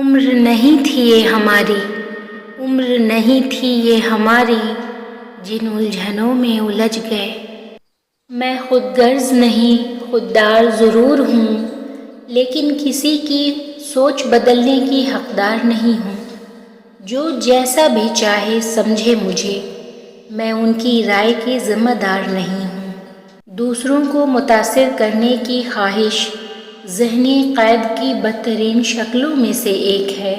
عمر نہیں تھی یہ ہماری، عمر نہیں تھی یہ ہماری، جن الجھنوں میں الجھ گئے۔ میں خود غرض نہیں، خوددار ضرور ہوں، لیکن کسی کی سوچ بدلنے کی حقدار نہیں ہوں۔ جو جیسا بھی چاہے سمجھے مجھے، میں ان کی رائے کی ذمہ دار نہیں ہوں۔ دوسروں کو متاثر کرنے کی خواہش ذہنی قید کی بدترین شکلوں میں سے ایک ہے۔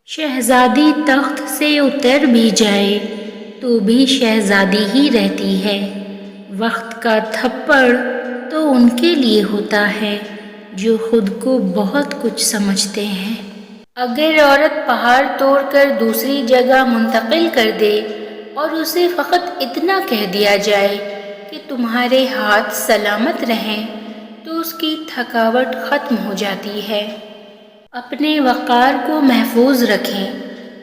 شہزادی تخت سے اتر بھی جائے تو بھی شہزادی ہی رہتی ہے۔ وقت کا تھپڑ تو ان کے لیے ہوتا ہے جو خود کو بہت کچھ سمجھتے ہیں۔ اگر عورت پہاڑ توڑ کر دوسری جگہ منتقل کر دے اور اسے فقط اتنا کہہ دیا جائے کہ تمہارے ہاتھ سلامت رہیں، تو اس کی تھکاوٹ ختم ہو جاتی ہے۔ اپنے وقار کو محفوظ رکھیں،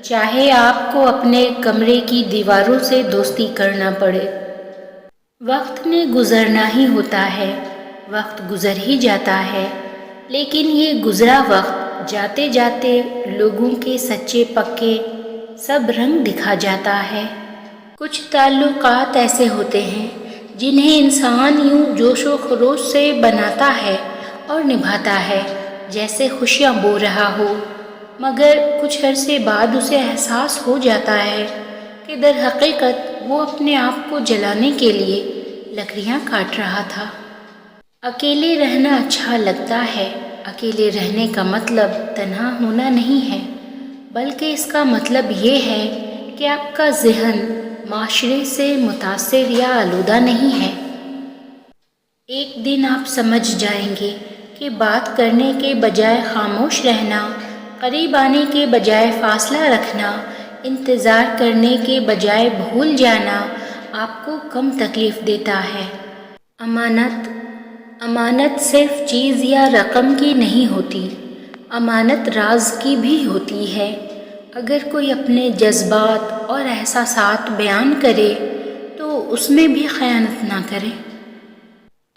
چاہے آپ کو اپنے کمرے کی دیواروں سے دوستی کرنا پڑے۔ وقت نے گزرنا ہی ہوتا ہے، وقت گزر ہی جاتا ہے، لیکن یہ گزرا وقت جاتے جاتے لوگوں کے سچے پکے سب رنگ دکھا جاتا ہے۔ کچھ تعلقات ایسے ہوتے ہیں جنہیں انسان یوں جوش و خروش سے بناتا ہے اور نبھاتا ہے جیسے خوشیاں بو رہا ہو، مگر کچھ عرصے بعد اسے احساس ہو جاتا ہے کہ در حقیقت وہ اپنے آپ کو جلانے کے لیے لکڑیاں کاٹ رہا تھا۔ اکیلے رہنا اچھا لگتا ہے۔ اکیلے رہنے کا مطلب تنہا ہونا نہیں ہے، بلکہ اس کا مطلب یہ ہے کہ آپ کا ذہن معاشرے سے متاثر یا آلودہ نہیں ہے۔ ایک دن آپ سمجھ جائیں گے کہ بات کرنے کے بجائے خاموش رہنا، قریب آنے کے بجائے فاصلہ رکھنا، انتظار کرنے کے بجائے بھول جانا آپ کو کم تکلیف دیتا ہے۔ امانت صرف چیز یا رقم کی نہیں ہوتی، امانت راز کی بھی ہوتی ہے۔ اگر کوئی اپنے جذبات اور احساسات بیان کرے تو اس میں بھی خیانت نہ کرے۔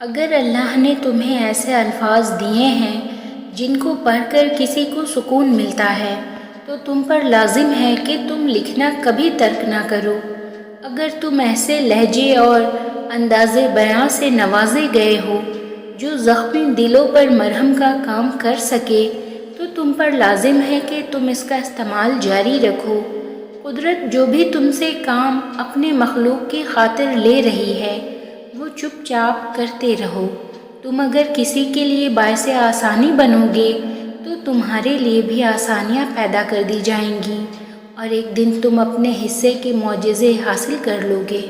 اگر اللہ نے تمہیں ایسے الفاظ دیے ہیں جن کو پڑھ کر کسی کو سکون ملتا ہے، تو تم پر لازم ہے کہ تم لکھنا کبھی ترک نہ کرو۔ اگر تم ایسے لہجے اور انداز بیاں سے نوازے گئے ہو جو زخمی دلوں پر مرہم کا کام کر سکے، تو تم پر لازم ہے کہ تم اس کا استعمال جاری رکھو۔ قدرت جو بھی تم سے کام اپنے مخلوق کی خاطر لے رہی ہے، وہ چپ چاپ کرتے رہو۔ تم اگر کسی کے لیے باعث آسانی بنو گے تو تمہارے لیے بھی آسانیاں پیدا کر دی جائیں گی، اور ایک دن تم اپنے حصے کے معجزے حاصل کر لو گے۔